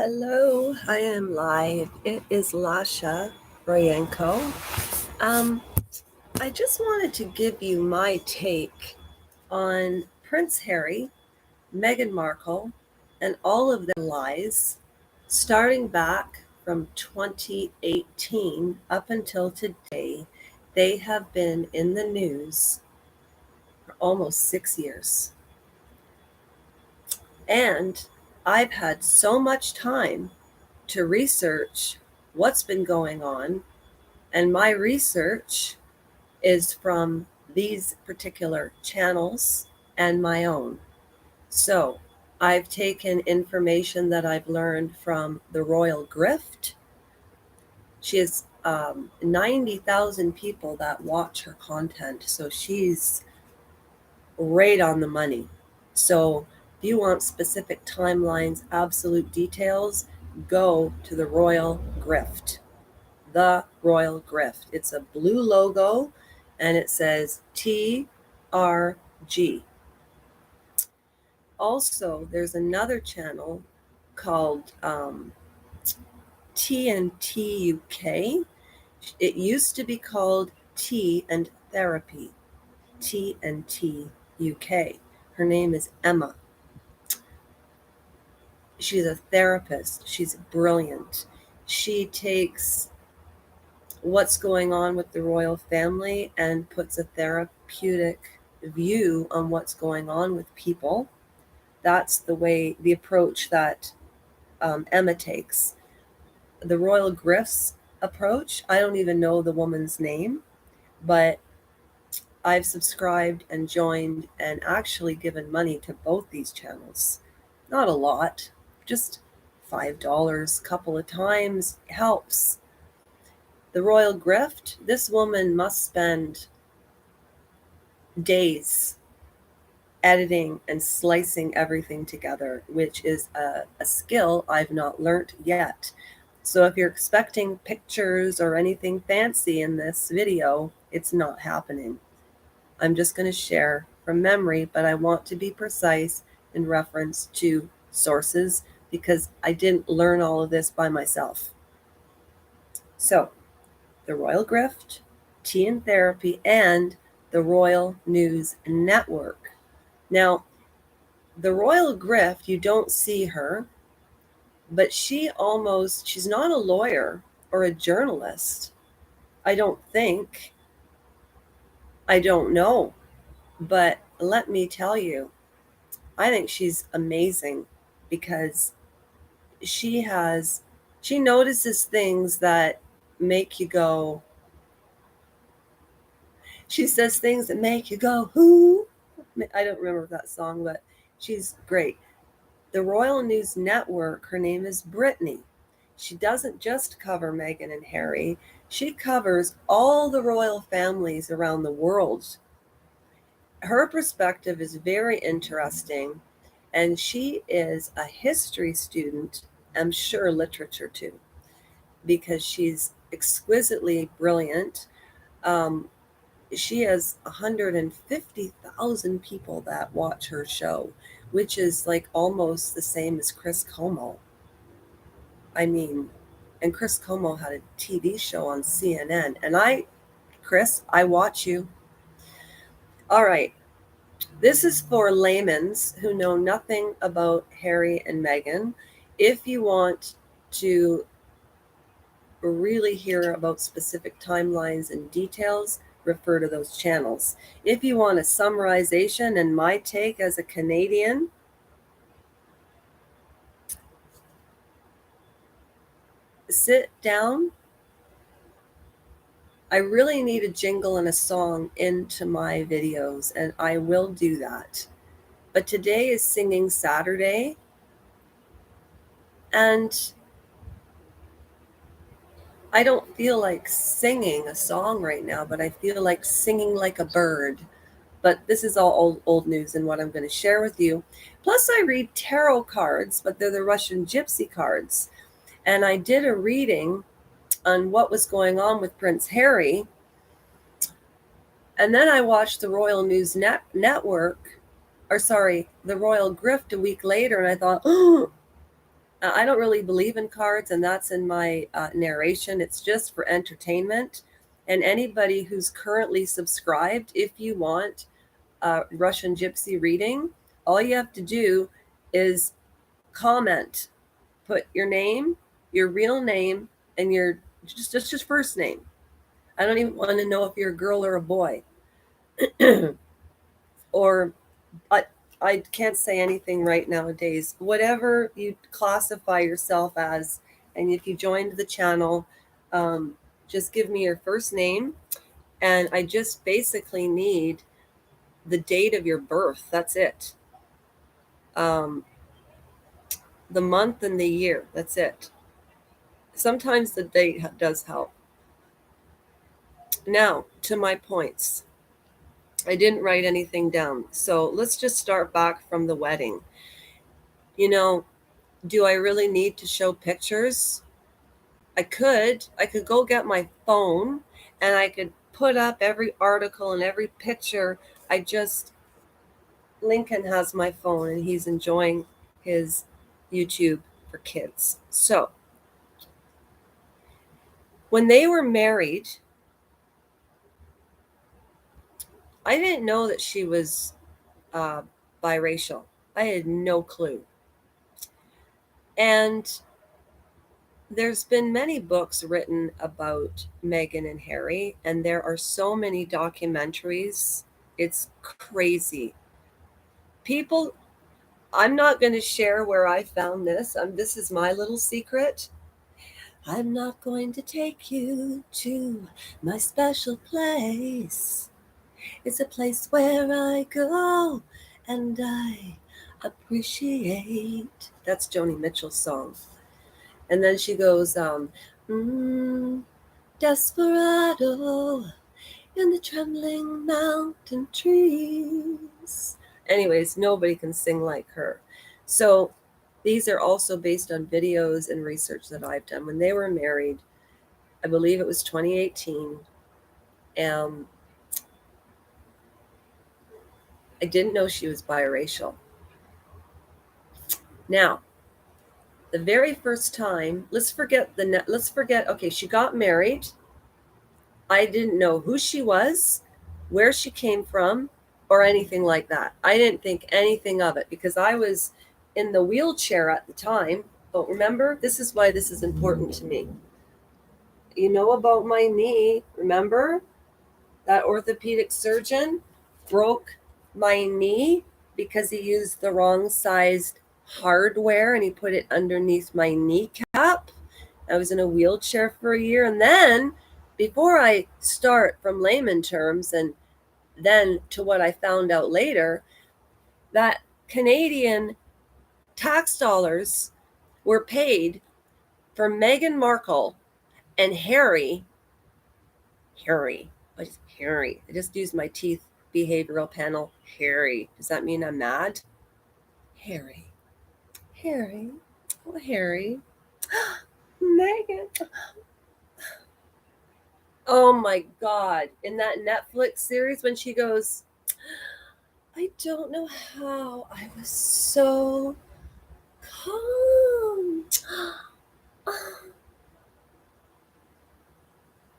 Hello, I am live. It is Lasha Rayenko. I just wanted to give you my take on Prince Harry, Meghan Markle, and all of their lies, starting back from 2018 up until today. They have been in the news for almost 6 years. And I've had so much time to research what's been going on, and my research is from these particular channels and my own. So I've taken information that I've learned from the Royal Grift. She has 90,000 people that watch her content, so she's right on the money. So if you want specific timelines, absolute details, go to the Royal Grift. The Royal Grift. It's a blue logo and it says TRG. Also, there's another channel called TNT UK. It used to be called Tea and Therapy. TNT UK. Her name is Emma. She's a therapist. She's brilliant. She takes what's going on with the royal family and puts a therapeutic view on what's going on with people. That's the approach that Emma takes. The Royal Grift's approach, I don't even know the woman's name, but I've subscribed and joined and actually given money to both these channels. Not a lot, just $5 a couple of times helps. The Royal Grift, this woman must spend days editing and slicing everything together, which is a skill I've not learnt yet. So if you're expecting pictures or anything fancy in this video, it's not happening. I'm just going to share from memory, but I want to be precise in reference to sources because I didn't learn all of this by myself. So, the Royal Grift, Tea and Therapy, and the Royal News Network. Now, the Royal Grift, you don't see her, but she's not a lawyer or a journalist. I don't think. I don't know. But let me tell you, I think she's amazing because she notices things that make you go. She says things that make you go, who? I don't remember that song, but she's great. The Royal News Network, her name is Brittany. She doesn't just cover Meghan and Harry. She covers all the royal families around the world. Her perspective is very interesting, and she is a history student, I'm sure literature too, because she's exquisitely brilliant. She has 150,000 people that watch her show, which is like almost the same as Chris Como. I mean, and Chris Como had a TV show on CNN. And Chris, I watch you. All right. This is for laymen's who know nothing about Harry and Meghan. If you want to really hear about specific timelines and details, refer to those channels. If you want a summarization and my take as a Canadian, sit down. I really need a jingle and a song into my videos, and I will do that. But today is Singing Saturday, and I don't feel like singing a song right now, but I feel like singing like a bird. But this is all old news and what I'm going to share with you. Plus, I read tarot cards, but they're the Russian gypsy cards. And I did a reading on what was going on with Prince Harry. And then I watched the Royal News Network, the Royal Grift a week later, and I thought, oh, I don't really believe in cards, and that's in my narration. It's just for entertainment. And anybody who's currently subscribed, if you want a Russian Gypsy reading, all you have to do is comment, put your name, your real name, and your just first name. I don't even want to know if you're a girl or a boy, or I, I can't say anything right nowadays. Whatever you classify yourself as, and if you joined the channel, um, just give me your first name, and I just basically need the date of your birth. That's it. Um, the month and the year. That's it. Sometimes the date does help. Now, to my points. I didn't write anything down. So let's just start back from the wedding. You know, do I really need to show pictures? I could. I could go get my phone and I could put up every article and every picture. I just, Lincoln has my phone and he's enjoying his YouTube for kids. So when they were married, I didn't know that she was uh, biracial. I had no clue. And there's been many books written about Meghan and Harry, and there are so many documentaries. It's crazy. People, I'm not going to share where I found this. This is my little secret. I'm not going to take you to my special place. It's a place where I go and I appreciate. That's Joni Mitchell's song. And then she goes, desperado in the trembling mountain trees. Anyways, nobody can sing like her. So these are also based on videos and research that I've done. When they were married, I believe it was 2018. I didn't know she was biracial. Now, the very first time, let's forget, okay, she got married. I didn't know who she was, where she came from, or anything like that. I didn't think anything of it because I was in the wheelchair at the time. But remember, this is why this is important to me. You know about my knee, remember? That orthopedic surgeon broke my knee because he used the wrong sized hardware and he put it underneath my kneecap. I was in a wheelchair for a year. And then, before I start from layman terms and then to what I found out later, that Canadian tax dollars were paid for Meghan Markle and Harry. What is Harry? I just used my teeth behavioral panel. Harry. Does that mean I'm mad? Harry. Oh, Harry. Meghan. Oh my God. In that Netflix series, when she goes, I don't know how I was so calm.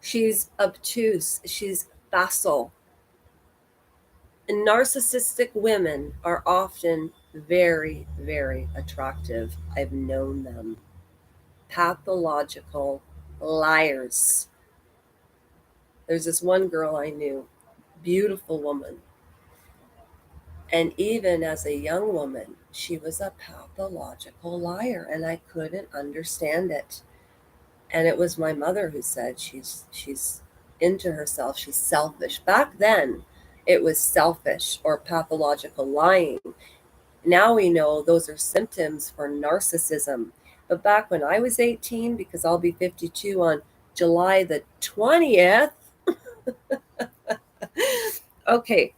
She's obtuse. She's facile. And narcissistic women are often very, very attractive. I've known them. Pathological liars. There's this one girl I knew, beautiful woman. And even as a young woman, she was a pathological liar, and I couldn't understand it. And it was my mother who said she's into herself, she's selfish. Back then, it was selfish or pathological lying. Now we know those are symptoms for narcissism. But back when I was 18, because I'll be 52 on July the 20th. Okay,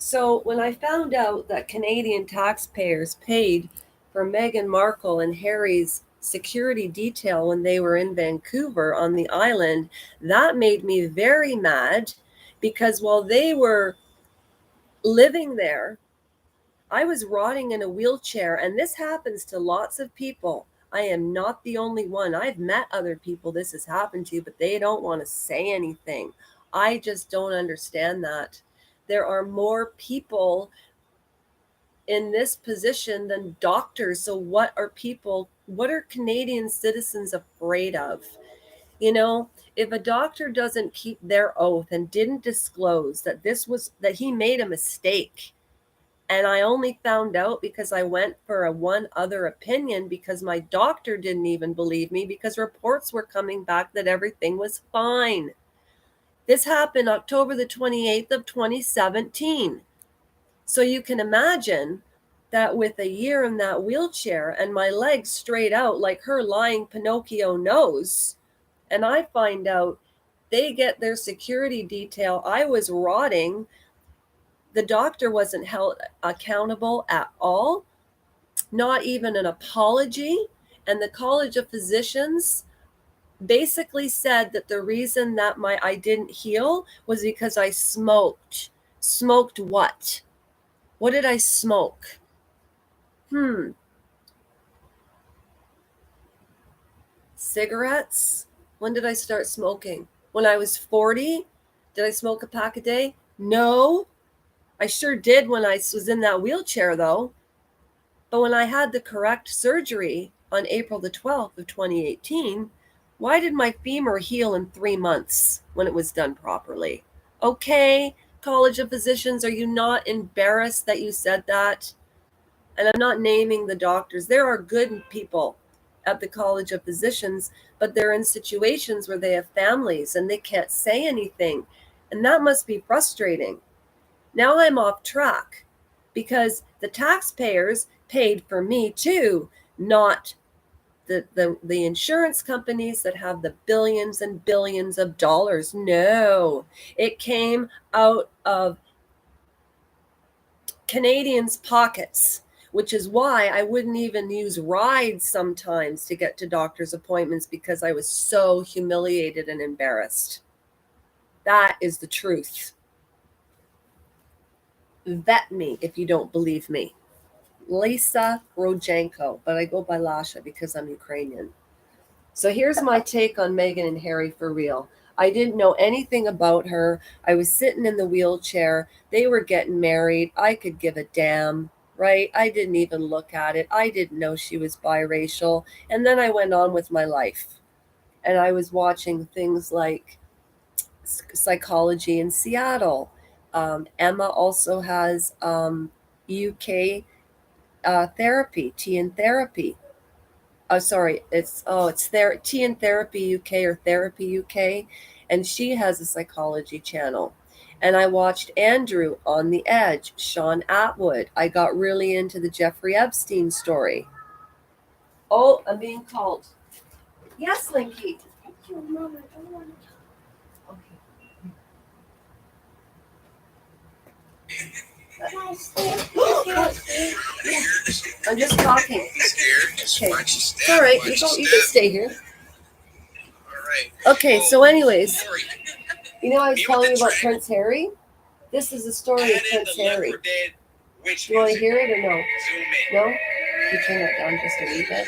so when I found out that Canadian taxpayers paid for Meghan Markle and Harry's security detail when they were in Vancouver on the island, that made me very mad, because while they were living there, I was rotting in a wheelchair, and this happens to lots of people. I am not the only one. I've met other people this has happened to, but they don't want to say anything. I just don't understand that. There are more people in this position than doctors. So what are Canadian citizens afraid of? You know, if a doctor doesn't keep their oath and didn't disclose that he made a mistake, and I only found out because I went for one other opinion because my doctor didn't even believe me because reports were coming back that everything was fine. This happened October the 28th of 2017. So you can imagine that with a year in that wheelchair and my legs straight out like her lying Pinocchio nose, and I find out they get their security detail, I was rotting. The doctor wasn't held accountable at all, not even an apology. And the College of Physicians basically said that the reason that I didn't heal was because I smoked. Smoked what? What did I smoke? Cigarettes? When did I start smoking? When I was 40? Did I smoke a pack a day? No. I sure did when I was in that wheelchair, though. But when I had the correct surgery on April the 12th of 2018, why did my femur heal in 3 months when it was done properly? Okay, College of Physicians, are you not embarrassed that you said that? And I'm not naming the doctors. There are good people at the College of Physicians, but they're in situations where they have families and they can't say anything. And that must be frustrating. Now I'm off track because the taxpayers paid for me too, not the insurance companies that have the billions and billions of dollars. No, it came out of Canadians' pockets, which is why I wouldn't even use rides sometimes to get to doctor's appointments because I was so humiliated and embarrassed. That is the truth. Vet me if you don't believe me. Lisa Rojenko, but I go by Lasha because I'm Ukrainian. So here's my take on Meghan and Harry for real. I didn't know anything about her. I was sitting in the wheelchair. They were getting married. I could give a damn, right? I didn't even look at it. I didn't know she was biracial. And then I went on with my life. And I was watching things like Psychology in Seattle. Emma also has UK therapy, tea and therapy. Oh, sorry, it's Tea and Therapy UK or Therapy UK, and she has a psychology channel. And I watched Andrew on the Edge, Sean Atwood. I got really into the Jeffrey Epstein story. Oh, I'm being called. Yes, Linky. Mom, I don't want to talk. Okay. I'm just talking. Okay. It's all right. You can stay here. Okay, so anyways, I was telling you about Prince Harry. This is the story of Prince Harry. Do you want to hear it or no? No? You turn that down just a wee bit.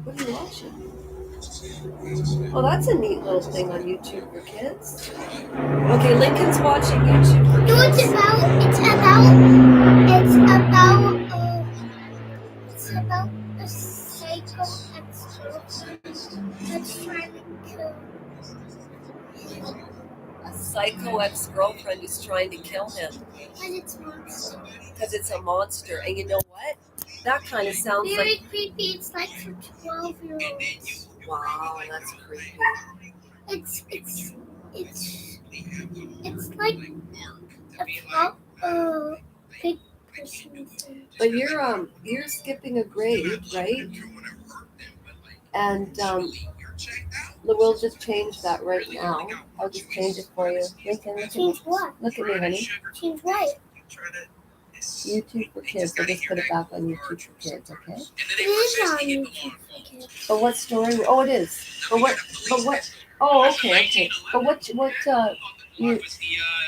What are you watching? Oh, that's a neat little thing on YouTube for kids. Okay, Lincoln's watching YouTube for kids. No, it's about a psycho ex-girlfriend that's trying to kill him. A psycho ex-girlfriend who's trying to kill him. Because it's a monster. And you know what? That kind of sounds very creepy. It's like for 12-year-olds. Wow, that's creepy. It's like a big person thing. But you're skipping a grade, right? And we'll just change that right now. I'll just change it for you. Lincoln, Change what? Look at me, honey. Change what? YouTube for Kids. I'll just put it back on YouTube for Kids, okay? It is on YouTube for kids. But what story? Oh, it is. But what? Oh, okay. But what, you,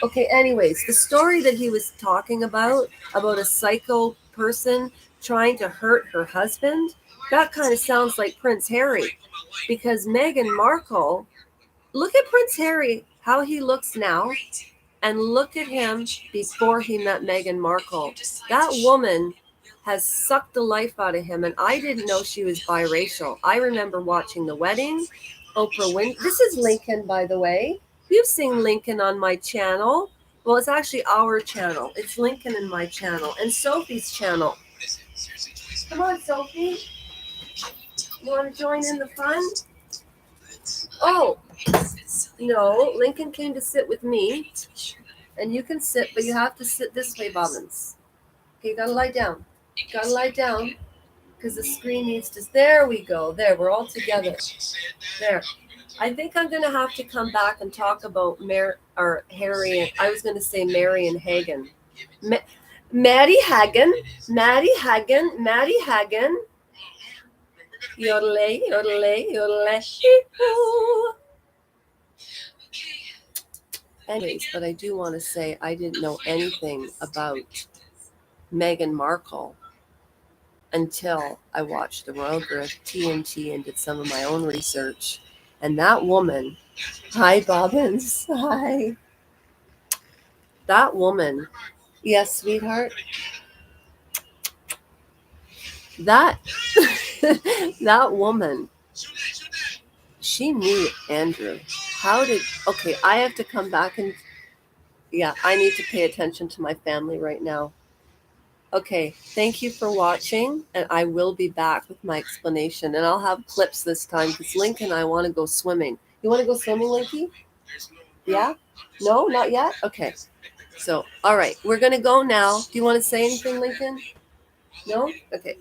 okay, anyways, the story that he was talking about a psycho person trying to hurt her husband, that kind of sounds like Prince Harry. Because Meghan Markle, look at Prince Harry, how he looks now, and look at him before he met Meghan Markle. That woman has sucked the life out of him, and I didn't know she was biracial. I remember watching The Wedding, Oprah Winfrey. This is Lincoln, by the way. You've seen Lincoln on my channel. Well, it's actually our channel. It's Lincoln in my channel and Sophie's channel. Come on, Sophie. You want to join in the fun? Oh, no. Lincoln came to sit with me. And you can sit, but you have to sit this way, Bobbins. Okay, you gotta lie down. You gotta lie down because the screen needs to. There we go. There, we're all together. There. I think I'm gonna have to come back and talk about Harry. And I was gonna say Mary and Hagen. Maddie Hagen. Yodelay, yodelay, yodelay. Anyways, but I do want to say I didn't know anything about Meghan Markle until I watched the Royal Birth TNT and did some of my own research. And that woman, hi Bobbins, hi. That woman, yes, sweetheart. That that woman, she knew Andrew. Okay, I have to come back and, yeah, I need to pay attention to my family right now. Okay, thank you for watching, and I will be back with my explanation, and I'll have clips this time because Link and I want to go swimming. You want to go swimming, Linky? Yeah? No, not yet? Okay. So, all right, we're going to go now. Do you want to say anything, Lincoln? No? Okay.